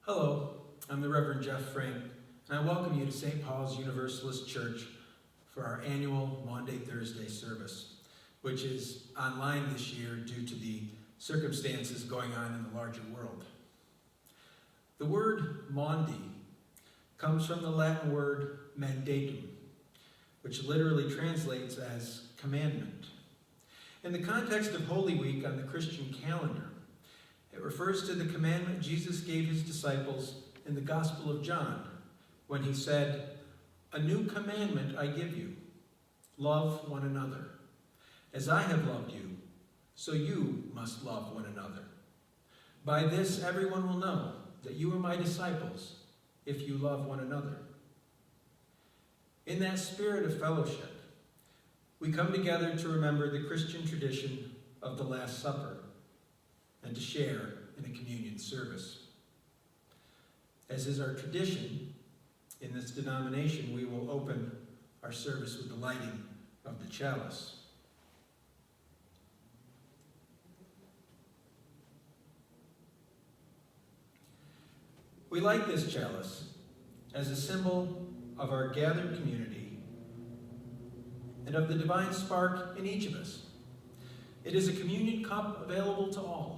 Hello, I'm the Reverend Jeff Frank, and I welcome you to St. Paul's Universalist Church for our annual Maundy Thursday service, which is online this year due to the circumstances going on in the larger world. The word Maundy comes from the Latin word mandatum, which literally translates as commandment. In the context of Holy Week on the Christian calendar, it refers to the commandment Jesus gave his disciples in the Gospel of John when he said, "A new commandment I give you, love one another. As I have loved you, so you must love one another. By this everyone will know that you are my disciples if you love one another." In that spirit of fellowship, we come together to remember the Christian tradition of the Last Supper and to share in a communion service. As is our tradition in this denomination, we will open our service with the lighting of the chalice. We light this chalice as a symbol of our gathered community and of the divine spark in each of us. It is a communion cup available to all,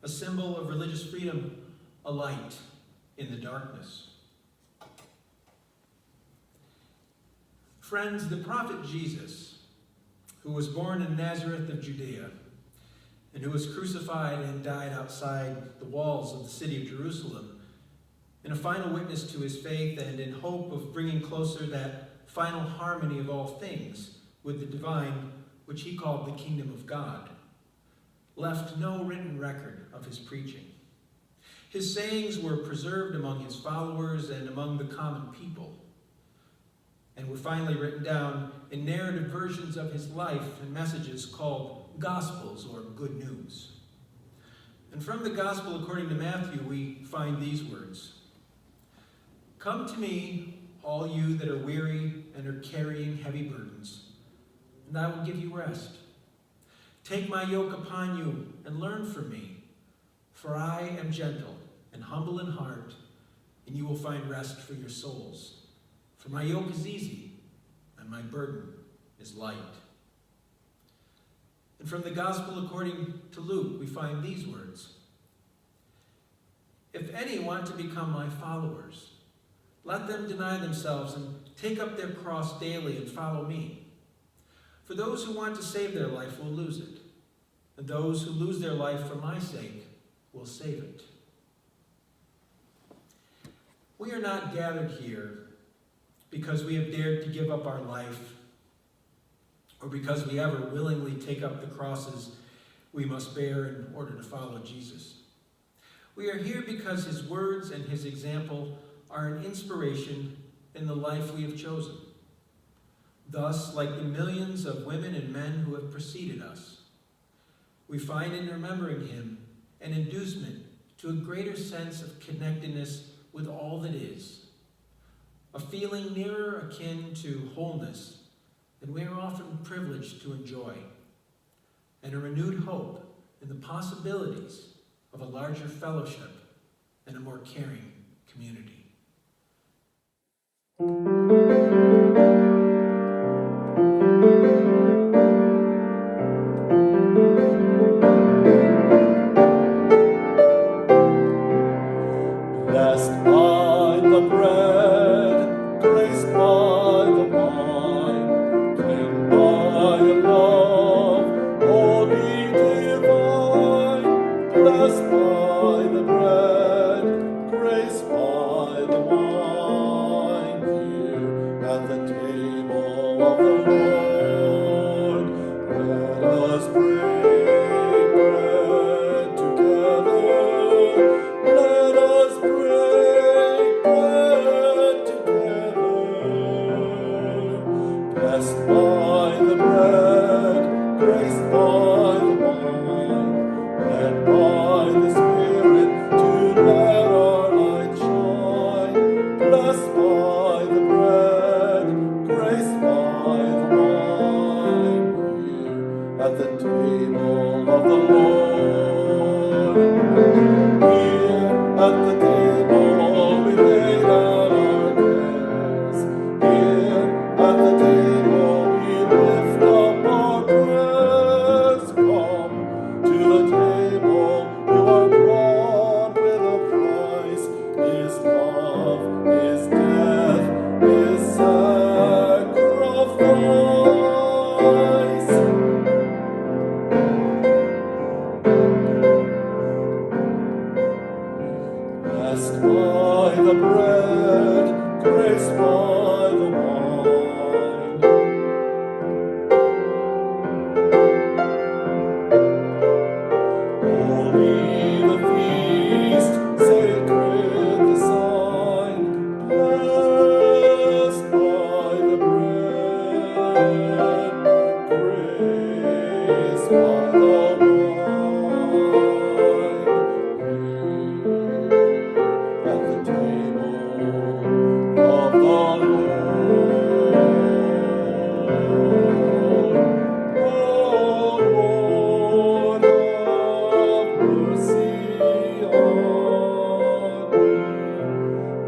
a symbol of religious freedom, a light in the darkness. Friends, the prophet Jesus, who was born in Nazareth of Judea and who was crucified and died outside the walls of the city of Jerusalem, in a final witness to his faith and in hope of bringing closer that final harmony of all things with the divine, which he called the kingdom of God, left no written record of his preaching. His sayings were preserved among his followers and among the common people, and were finally written down in narrative versions of his life and messages called Gospels or Good News. And from the Gospel according to Matthew, we find these words: "Come to me, all you that are weary and are carrying heavy burdens, and I will give you rest. Take my yoke upon you and learn from me, for I am gentle and humble in heart, and you will find rest for your souls. For my yoke is easy and my burden is light." And from the Gospel according to Luke, we find these words: "If any want to become my followers, let them deny themselves and take up their cross daily and follow me. For those who want to save their life will lose it, and those who lose their life for my sake will save it." We are not gathered here because we have dared to give up our life or because we ever willingly take up the crosses we must bear in order to follow Jesus. We are here because his words and his example are an inspiration in the life we have chosen. Thus, like the millions of women and men who have preceded us, we find in remembering him an inducement to a greater sense of connectedness with all that is, a feeling nearer akin to wholeness than we are often privileged to enjoy, and a renewed hope in the possibilities of a larger fellowship and a more caring community. Blessed by the bread, graced by the wine, claimed by the love, holy divine. Blessed by the bread, graced by the wine, here at the table of the Lord, let us break bread together. Let us break bread together. Blessed by the bread, graced by the wine, led by the Spirit to let our light shine. Blessed by the bread, graced by the wine, here at the table of the Lord. Here at the table blessed by the wine, at the table of the Lord, have mercy on me.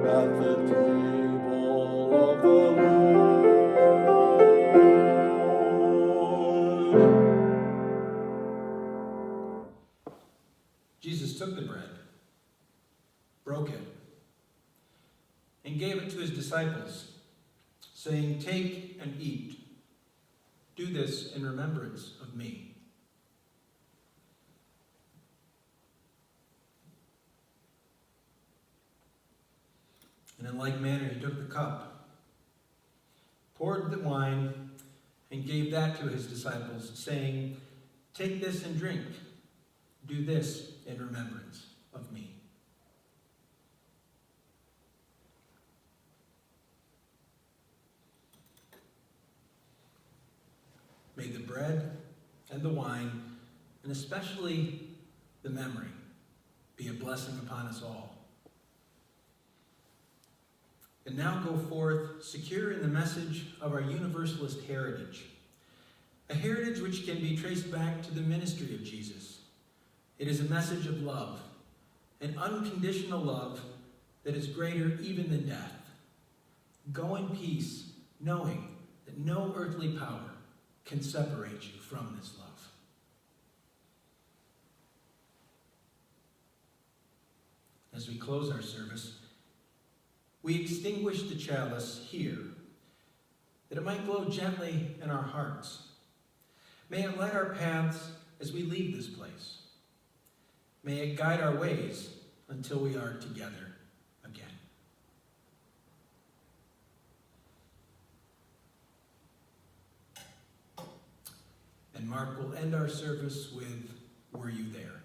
At the table of the Lord. Jesus took the bread, broke it, and gave it to his disciples, saying, "Take and eat. Do this in remembrance of me." And in like manner he took the cup, poured the wine, and gave that to his disciples, saying, "Take this and drink. Do this in remembrance of me." May the bread and the wine, and especially the memory, be a blessing upon us all. And now go forth, secure in the message of our Universalist heritage, a heritage which can be traced back to the ministry of Jesus. It is a message of love, an unconditional love that is greater even than death. Go in peace, knowing that no earthly power can separate you from this love. As we close our service, we extinguish the chalice here, that it might glow gently in our hearts. May it light our paths as we leave this place. May it guide our ways until we are together again. And Mark will end our service with, "Were you there?"